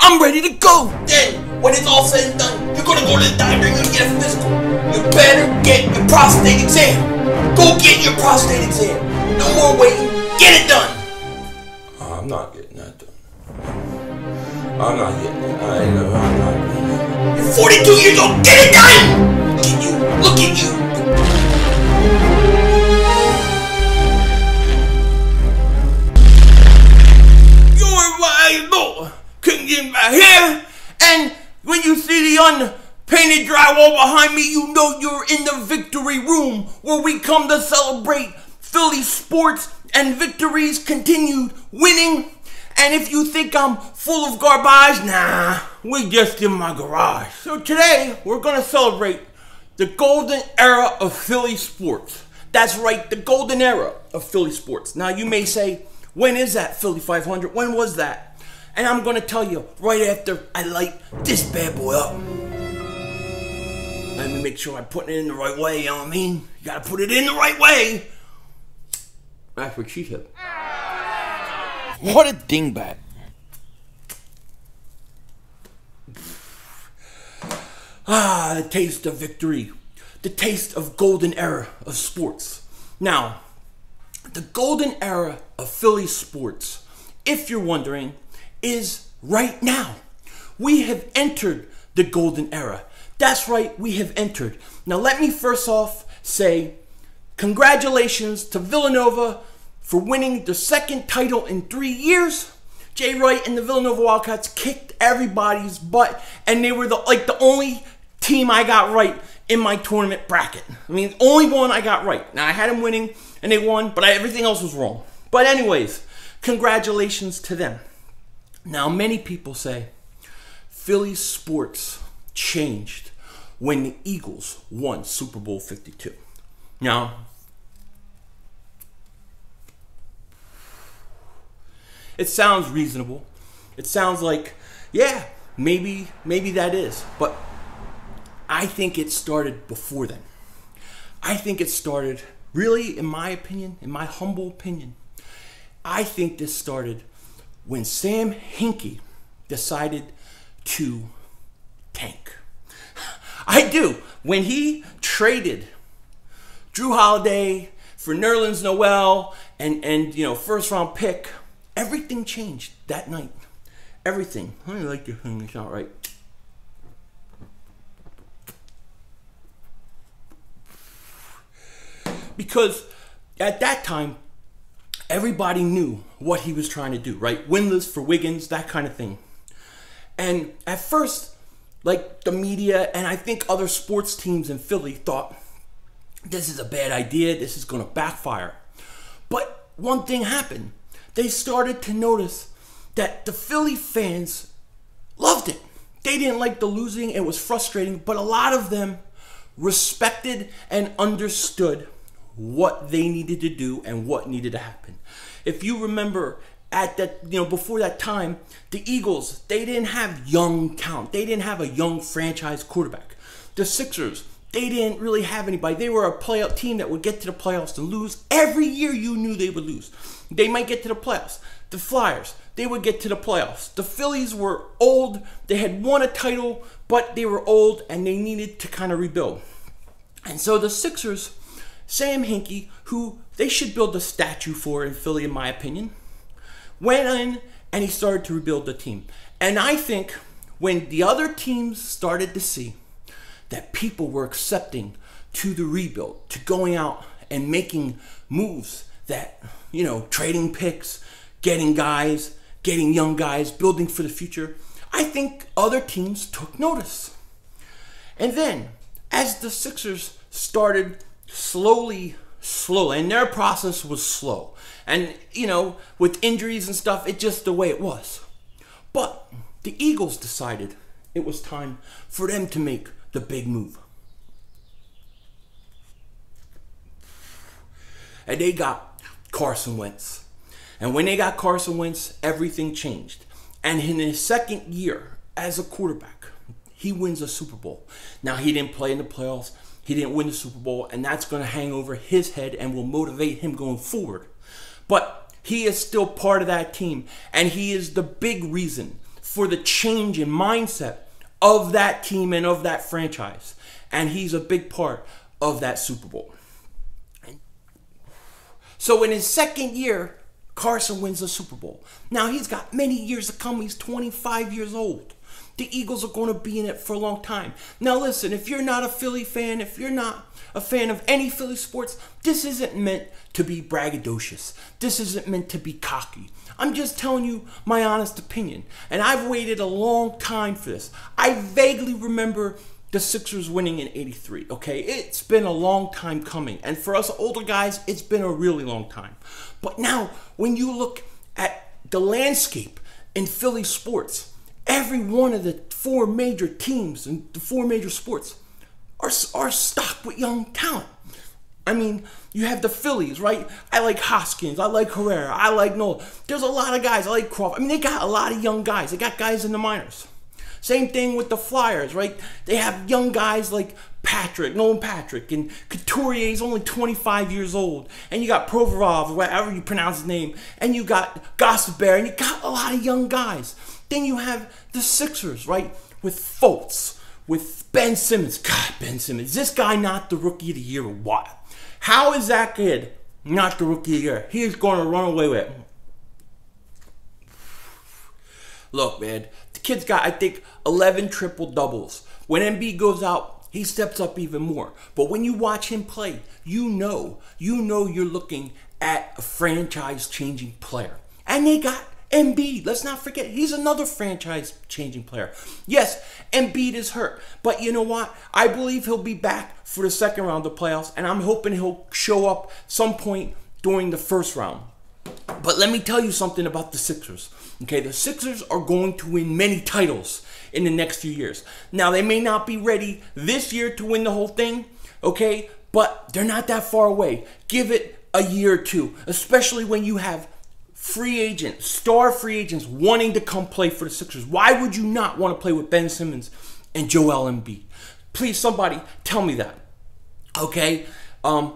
I'm ready to go. Then, when it's all said and done, you're gonna go to the doctor and you're gonna get a physical. You better get your prostate exam. Go get your prostate exam. No more waiting. Get it done. I'm not getting that done. I'm not getting it. I'm not getting it. You're 42 years old. Get it done. Look at you. Look at you. Couldn't get back here, and when you see the unpainted drywall behind me, you know you're in the victory room where we come to celebrate Philly sports and victories continued winning. And if you think I'm full of garbage, nah, we're just in my garage. So today we're gonna celebrate the golden era of Philly sports. That's right, the golden era of Philly sports. Now you may say, when is that Philly 500? When was that? And I'm going to tell you right after I light this bad boy up. Let me make sure I'm putting it in the right way, you know what I mean? You got to put it in the right way. That's what she said. What a dingbat. The taste of victory. The taste of golden era of sports. Now, the golden era of Philly sports, if you're wondering, is right now. We have entered the golden era. That's right, we have entered. Now let me first off say congratulations to Villanova for winning the second title in 3 years. Jay Wright and the Villanova Wildcats kicked everybody's butt, and they were the only team I got right in my tournament bracket. I mean, only one I got right. Now I had them winning and they won, but everything else was wrong. But anyways, congratulations to them. Now, many people say Philly sports changed when the Eagles won Super Bowl 52. Now, it sounds reasonable. It sounds like, yeah, maybe that is. But I think it started before then. I think it started, really, in my opinion, in my humble opinion, I think this started when Sam Hinkie decided to tank. I do. When he traded Drew Holiday for Nerlens Noel and first round pick, everything changed that night. Everything. I like your thing, it's not right. Because at that time, everybody knew what he was trying to do, right? Winless for Wiggins, that kind of thing. And at first, like the media and I think other sports teams in Philly thought, this is a bad idea, this is going to backfire. But one thing happened. They started to notice that the Philly fans loved it. They didn't like the losing, it was frustrating, but a lot of them respected and understood what they needed to do and what needed to happen. If you remember at that, before that time, the Eagles, they didn't have young talent. They didn't have a young franchise quarterback. The Sixers, they didn't really have anybody. They were a playoff team that would get to the playoffs and lose. Every year you knew they would lose. They might get to the playoffs. The Flyers, they would get to the playoffs. The Phillies were old. They had won a title, but they were old and they needed to kind of rebuild. And so the Sixers, Sam Hinkie, who they should build a statue for in Philly, in my opinion, went in and he started to rebuild the team. And I think when the other teams started to see that people were accepting to the rebuild, to going out and making moves that, trading picks, getting guys, getting young guys, building for the future, I think other teams took notice. And then, as the Sixers started slowly, and their process was slow. And, with injuries and stuff, it's just the way it was. But the Eagles decided it was time for them to make the big move. And they got Carson Wentz. And when they got Carson Wentz, everything changed. And in his second year as a quarterback, he wins a Super Bowl. Now, he didn't play in the playoffs. He didn't win the Super Bowl, and that's going to hang over his head and will motivate him going forward. But he is still part of that team, and he is the big reason for the change in mindset of that team and of that franchise. And he's a big part of that Super Bowl. So in his second year, Carson wins the Super Bowl. Now he's got many years to come. He's 25 years old. The Eagles are going to be in it for a long time. Now listen, if you're not a Philly fan, if you're not a fan of any Philly sports, this isn't meant to be braggadocious. This isn't meant to be cocky. I'm just telling you my honest opinion. And I've waited a long time for this. I vaguely remember the Sixers winning in '83, okay? It's been a long time coming. And for us older guys, it's been a really long time. But now, when you look at the landscape in Philly sports, every one of the four major teams and the four major sports are stocked with young talent. I mean, you have the Phillies, right? I like Hoskins. I like Herrera. I like Nola. There's a lot of guys. I like Crawford. I mean, they got a lot of young guys. They got guys in the minors. Same thing with the Flyers, right? They have young guys like Nolan Patrick, and Couturier is only 25 years old. And you got Provorov, whatever you pronounce his name. And you got Gostisbehere, and you got a lot of young guys. Then you have the Sixers, right? With Fultz, with Ben Simmons. God, Ben Simmons. Is this guy not the Rookie of the Year or what? How is that kid not the Rookie of the Year? He's going to run away with it. Look, man, the kid's got, I think, 11 triple-doubles. When Embiid goes out, he steps up even more. But when you watch him play, you know you're looking at a franchise-changing player. And they got Embiid. Let's not forget, he's another franchise-changing player. Yes, Embiid is hurt. But you know what? I believe he'll be back for the second round of the playoffs. And I'm hoping he'll show up some point during the first round. But let me tell you something about the Sixers. Okay, the Sixers are going to win many titles in the next few years. Now, they may not be ready this year to win the whole thing, okay? But they're not that far away. Give it a year or two, especially when you have star free agents wanting to come play for the Sixers. Why would you not want to play with Ben Simmons and Joel Embiid? Please, somebody tell me that, okay?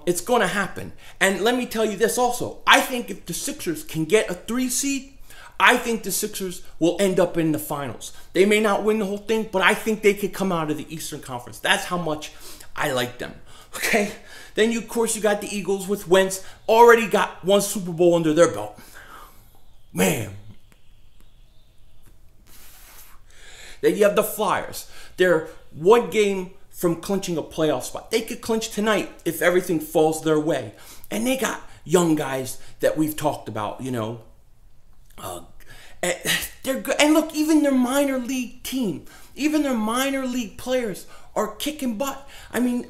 It's going to happen. And let me tell you this also. I think if the Sixers can get a 3 seed, I think the Sixers will end up in the finals. They may not win the whole thing, but I think they could come out of the Eastern Conference. That's how much I like them. Okay? Then, of course, you got the Eagles with Wentz. Already got one Super Bowl under their belt. Man. Then you have the Flyers. They're one game from clinching a playoff spot. They could clinch tonight if everything falls their way. And they got young guys that we've talked about, you know. They're good. And look, even their minor league team, even their minor league players are kicking butt. I mean,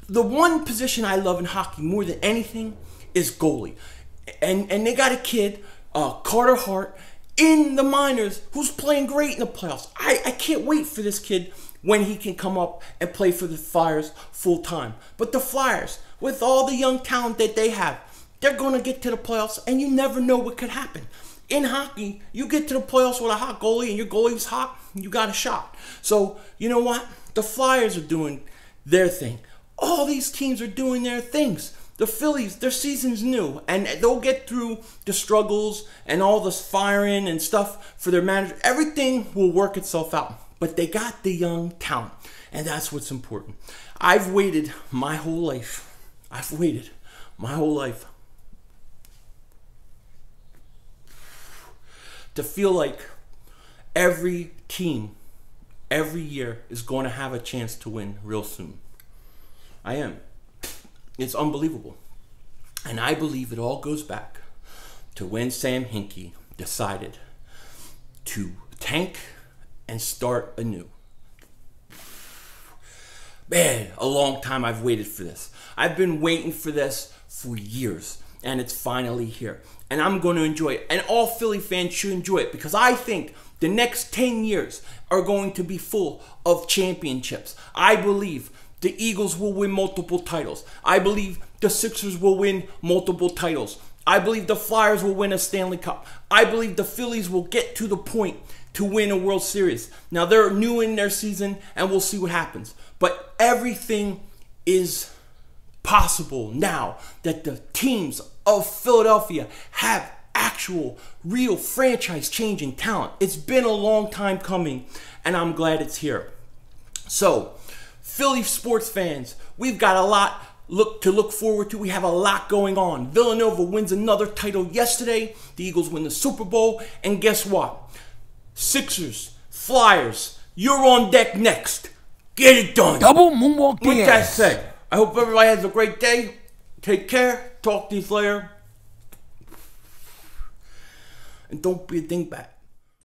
the one position I love in hockey more than anything is goalie. And they got a kid, Carter Hart, in the minors who's playing great in the playoffs. I can't wait for this kid when he can come up and play for the Flyers full time. But the Flyers, with all the young talent that they have, they're going to get to the playoffs, and you never know what could happen. In hockey, you get to the playoffs with a hot goalie, and your goalie's hot, you got a shot. So, you know what? The Flyers are doing their thing. All these teams are doing their things. The Phillies, their season's new, and they'll get through the struggles and all this firing and stuff for their manager. Everything will work itself out. But they got the young talent, and that's what's important. I've waited my whole life. To feel like every team, every year is going to have a chance to win real soon. I am. It's unbelievable. And I believe it all goes back to when Sam Hinkie decided to tank and start anew. Man, a long time I've waited for this. I've been waiting for this for years, and it's finally here. And I'm going to enjoy it. And all Philly fans should enjoy it, because I think the next 10 years are going to be full of championships. I believe the Eagles will win multiple titles. I believe the Sixers will win multiple titles. I believe the Flyers will win a Stanley Cup. I believe the Phillies will get to the point to win a World Series. Now, they're new in their season, and we'll see what happens. But everything is possible now that the teams of Philadelphia have actually actual, real franchise-changing talent. It's been a long time coming, and I'm glad it's here. So, Philly sports fans, we've got a lot to look forward to. We have a lot going on. Villanova wins another title yesterday. The Eagles win the Super Bowl. And guess what? Sixers, Flyers, you're on deck next. Get it done. Double moonwalk With that said, I hope everybody has a great day. Take care. Talk to you later. And don't be a dingbat.